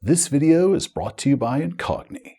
This video is brought to you by Incogni.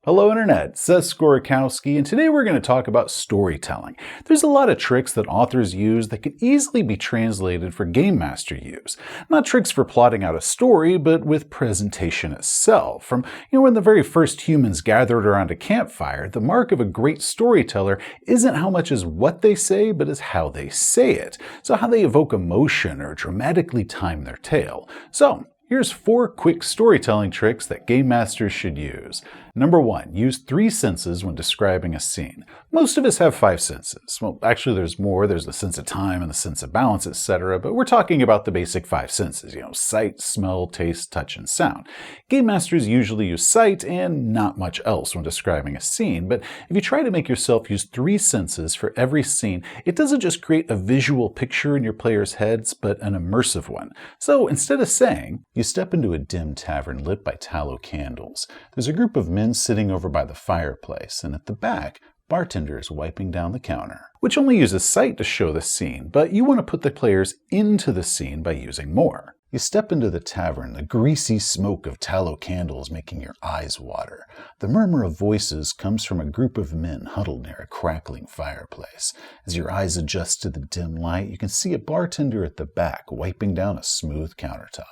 Hello Internet, Seth Skorikowski, and today we're going to talk about storytelling. There's a lot of tricks that authors use that can easily be translated for game master use. Not tricks for plotting out a story, but with presentation itself. From when the very first humans gathered around a campfire, the mark of a great storyteller isn't how much is what they say, but is how they say it. So how they evoke emotion or dramatically time their tale. So here's 4 quick storytelling tricks that game masters should use. Number 1, use 3 senses when describing a scene. Most of us have 5 senses. Well, actually there's more. There's the sense of time and the sense of balance, etc. But we're talking about the basic 5 senses, sight, smell, taste, touch, and sound. Game masters usually use sight and not much else when describing a scene, but if you try to make yourself use 3 senses for every scene, it doesn't just create a visual picture in your players' heads, but an immersive one. So instead of saying, you step into a dim tavern lit by tallow candles. There's a group of men sitting over by the fireplace, and at the back, bartender is wiping down the counter, which only uses sight to show the scene, but you want to put the players into the scene by using more. You step into the tavern, the greasy smoke of tallow candles making your eyes water. The murmur of voices comes from a group of men huddled near a crackling fireplace. As your eyes adjust to the dim light, you can see a bartender at the back wiping down a smooth countertop.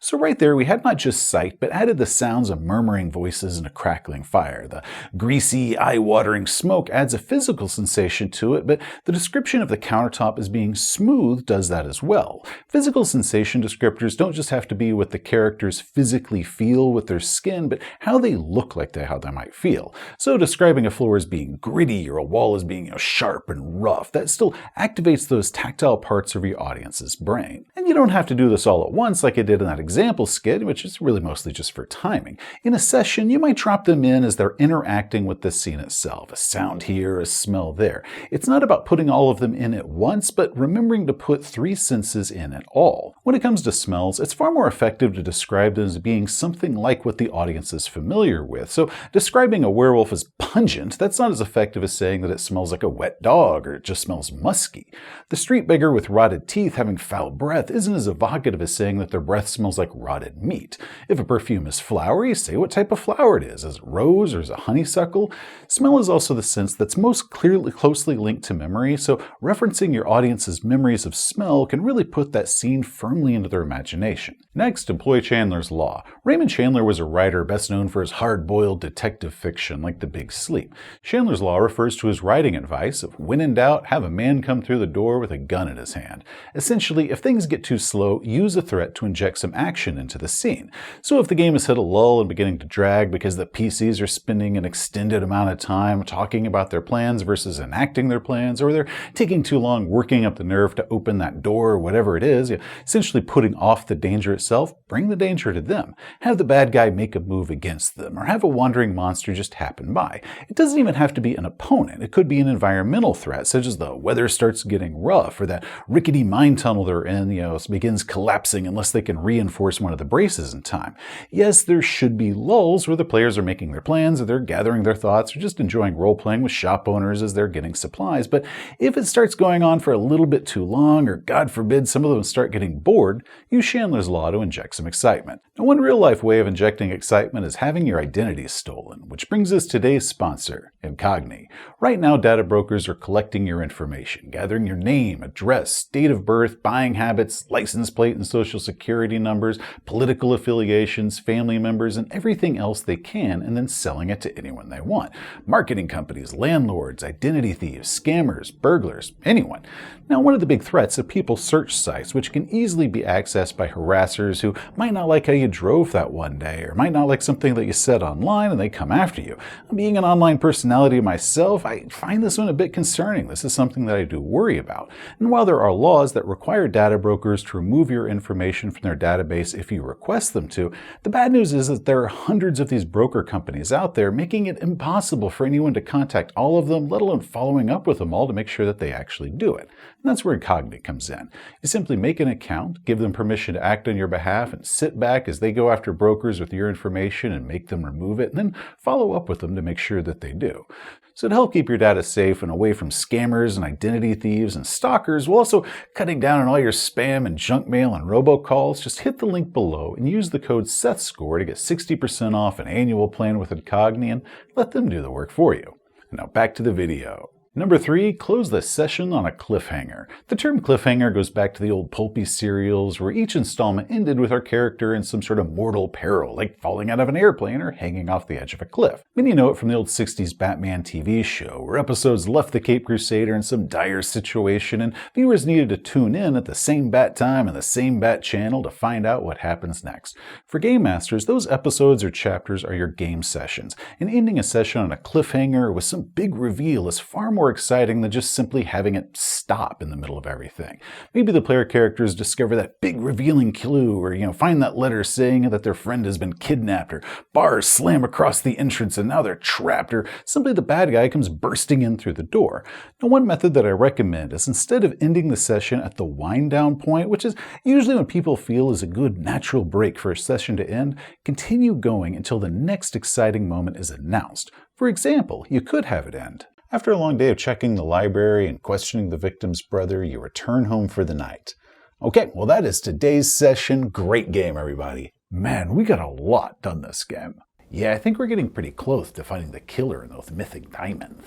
So right there, we had not just sight, but added the sounds of murmuring voices and a crackling fire. The greasy, eye-watering smoke adds a physical sensation to it, but the description of the countertop as being smooth does that as well. Physical sensation descriptors don't just have to be what the characters physically feel with their skin, but how they look like how they might feel. So describing a floor as being gritty or a wall as being sharp and rough, that still activates those tactile parts of your audience's brain. And you don't have to do this all at once like I did in that example skit, which is really mostly just for timing. In a session, you might drop them in as they're interacting with the scene itself. A sound here, a smell there. It's not about putting all of them in at once, but remembering to put 3 senses in at all. When it comes to smells, it's far more effective to describe them as being something like what the audience is familiar with. So describing a werewolf as pungent, that's not as effective as saying that it smells like a wet dog or it just smells musky. The street beggar with rotted teeth having foul breath isn't as evocative as saying that their breath smells like rotted meat. If a perfume is flowery, say what type of flower it is. Is it rose or is it honeysuckle? Smell is also the sense that's most closely linked to memory, so referencing your audience's memories of smell can really put that scene firmly into their imagination. Next, employ Chandler's Law. Raymond Chandler was a writer best known for his hard-boiled detective fiction like The Big Sleep. Chandler's Law refers to his writing advice of when in doubt, have a man come through the door with a gun in his hand. Essentially, if things get too slow, use a threat to inject some action into the scene. So if the game has hit a lull and beginning to drag because the PCs are spending an extended amount of time talking about their plans versus enacting their plans, or they're taking too long working up the nerve to open that door or whatever it is, essentially putting off the danger itself, bring the danger to them. Have the bad guy make a move against them, or have a wandering monster just happen by. It doesn't even have to be an opponent. It could be an environmental threat, such as the weather starts getting rough, or that rickety mine tunnel they're in begins collapsing unless they can reinforce one of the braces in time. Yes, there should be lulls where the players are making their plans, or they're gathering their thoughts, or just enjoying role-playing with shop owners as they're getting supplies, but if it starts going on for a little bit too long, or God forbid some of them start getting bored, use Chandler's Law to inject some excitement. Now, one real-life way of injecting excitement is having your identity stolen, which brings us to today's sponsor, Incogni. Right now, data brokers are collecting your information, gathering your name, address, date of birth, buying habits, license plate and social security numbers, political affiliations, family members, and everything else they can, and then selling it to anyone they want. Marketing companies, landlords, identity thieves, scammers, burglars, anyone. Now, one of the big threats of people's search sites, which can easily be accessed by harassers who might not like how you drove that one day, or might not like something that you said online and they come after you. Being an online personality myself, I find this one a bit concerning. This is something that I do worry about. And while there are laws that require data brokers to remove your information from their database if you request them to, the bad news is that there are hundreds of these broker companies out there, making it impossible for anyone to contact all of them, let alone following up with them all to make sure that they actually do it. And that's where Incogni comes in. You simply make an account, give them permission to act on your behalf, and sit back as they go after brokers with your information and make them remove it, and then follow up with them to make sure that they do. So to help keep your data safe and away from scammers and identity thieves and stalkers, while also cutting down on all your spam and junk mail and robocalls, just hit the the link below and use the code SETHSCORE to get 60% off an annual plan with Incogni and let them do the work for you. Now back to the video. Number 3, close the session on a cliffhanger. The term cliffhanger goes back to the old pulpy serials where each installment ended with our character in some sort of mortal peril, like falling out of an airplane or hanging off the edge of a cliff. Many know it from the old 60s Batman TV show, where episodes left the Caped Crusader in some dire situation and viewers needed to tune in at the same bat time and the same bat channel to find out what happens next. For Game Masters, those episodes or chapters are your game sessions, and ending a session on a cliffhanger with some big reveal is far more exciting than just simply having it stop in the middle of everything. Maybe the player characters discover that big revealing clue, or find that letter saying that their friend has been kidnapped, or bars slam across the entrance and now they're trapped, or simply the bad guy comes bursting in through the door. Now, one method that I recommend is instead of ending the session at the wind down point, which is usually when people feel is a good natural break for a session to end, continue going until the next exciting moment is announced. For example, you could have it end: after a long day of checking the library and questioning the victim's brother, you return home for the night. Okay, well that is today's session. Great game, everybody. Man, we got a lot done this game. Yeah, I think we're getting pretty close to finding the killer in those mythic diamonds.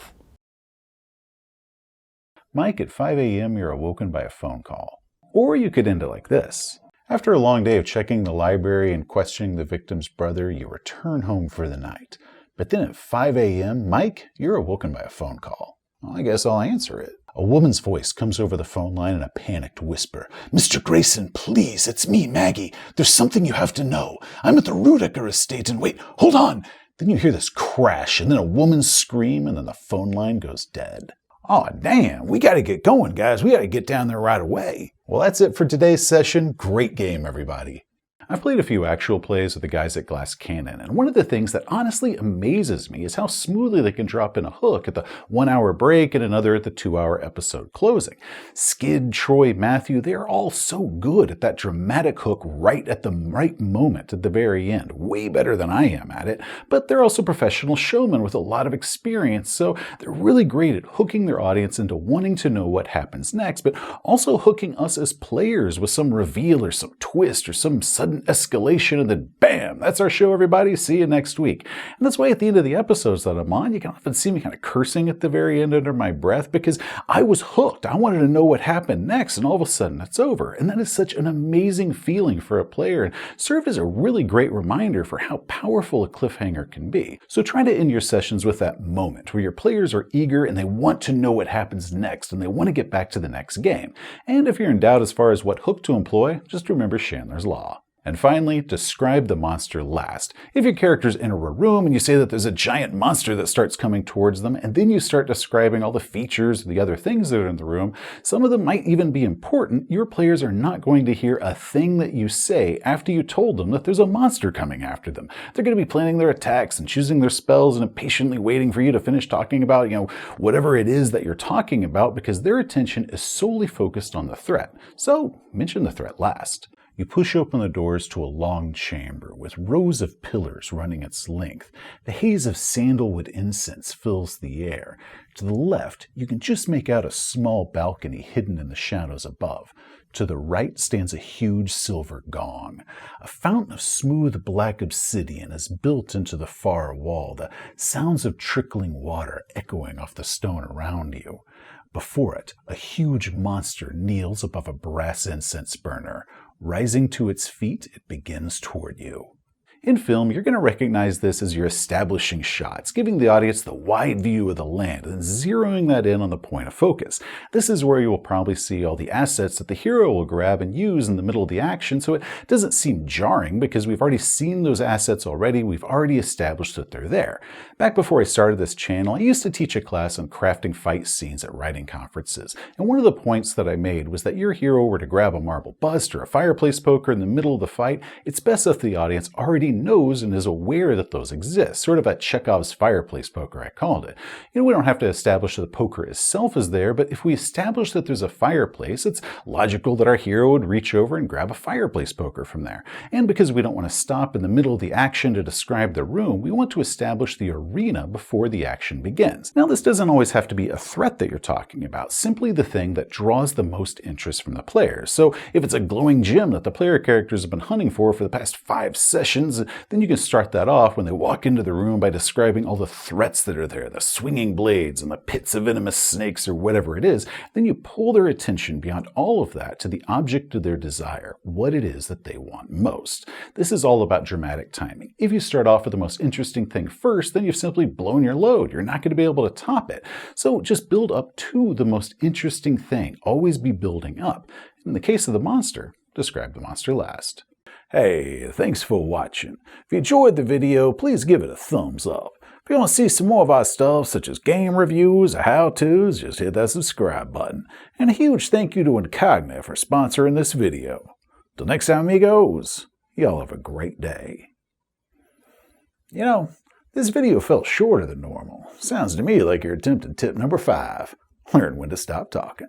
Mike, at 5 a.m. you're awoken by a phone call. Or you could end it like this: after a long day of checking the library and questioning the victim's brother, you return home for the night. But then at 5 a.m., Mike, you're awoken by a phone call. Well, I guess I'll answer it. A woman's voice comes over the phone line in a panicked whisper. "Mr. Grayson, please, it's me, Maggie. There's something you have to know. I'm at the Rudiger estate and wait, hold on." Then you hear this crash and then a woman's scream and then the phone line goes dead. Oh, damn, we gotta get going, guys. We gotta get down there right away. Well, that's it for today's session. Great game, everybody. I've played a few actual plays with the guys at Glass Cannon, and one of the things that honestly amazes me is how smoothly they can drop in a hook at the 1 hour break and another at the 2 hour episode closing. Skid, Troy, Matthew, they are all so good at that dramatic hook right at the right moment at the very end. Way better than I am at it, but they're also professional showmen with a lot of experience, so they're really great at hooking their audience into wanting to know what happens next, but also hooking us as players with some reveal or some twist or some sudden escalation, and then bam, that's our show, everybody. See you next week. And that's why at the end of the episodes that I'm on, you can often see me kind of cursing at the very end under my breath because I was hooked. I wanted to know what happened next, and all of a sudden it's over. And that is such an amazing feeling for a player and served as a really great reminder for how powerful a cliffhanger can be. So try to end your sessions with that moment where your players are eager and they want to know what happens next and they want to get back to the next game. And if you're in doubt as far as what hook to employ, just remember Chandler's Law. And finally, describe the monster last. If your characters enter a room and you say that there's a giant monster that starts coming towards them, and then you start describing all the features, the other things that are in the room, some of them might even be important, your players are not going to hear a thing that you say after you told them that there's a monster coming after them. They're going to be planning their attacks and choosing their spells and impatiently waiting for you to finish talking about, whatever it is that you're talking about because their attention is solely focused on the threat. So, mention the threat last. You push open the doors to a long chamber with rows of pillars running its length. The haze of sandalwood incense fills the air. To the left, you can just make out a small balcony hidden in the shadows above. To the right stands a huge silver gong. A fountain of smooth black obsidian is built into the far wall, the sounds of trickling water echoing off the stone around you. Before it, a huge monster kneels above a brass incense burner. Rising to its feet, it begins toward you. In film, you're going to recognize this as your establishing shots, giving the audience the wide view of the land and zeroing that in on the point of focus. This is where you will probably see all the assets that the hero will grab and use in the middle of the action, so it doesn't seem jarring because we've already seen those assets already, we've already established that they're there. Back before I started this channel, I used to teach a class on crafting fight scenes at writing conferences, and one of the points that I made was that your hero were to grab a marble bust or a fireplace poker in the middle of the fight, it's best if the audience already knows and is aware that those exist, sort of a Chekhov's fireplace poker, I called it. We don't have to establish that the poker itself is there, but if we establish that there's a fireplace, it's logical that our hero would reach over and grab a fireplace poker from there. And because we don't want to stop in the middle of the action to describe the room, we want to establish the arena before the action begins. Now, this doesn't always have to be a threat that you're talking about, simply the thing that draws the most interest from the players. So if it's a glowing gem that the player characters have been hunting for the past 5 sessions, then you can start that off when they walk into the room by describing all the threats that are there, the swinging blades and the pits of venomous snakes or whatever it is. Then you pull their attention beyond all of that to the object of their desire, what it is that they want most. This is all about dramatic timing. If you start off with the most interesting thing first, then you've simply blown your load. You're not going to be able to top it. So just build up to the most interesting thing. Always be building up. In the case of the monster, describe the monster last. Hey, thanks for watching. If you enjoyed the video, please give it a thumbs up. If you want to see some more of our stuff, such as game reviews or how-tos, just hit that subscribe button. And a huge thank you to Incogni for sponsoring this video. Till next time, amigos, y'all have a great day. This video felt shorter than normal. Sounds to me like you're attempting tip number 5. Learn when to stop talking.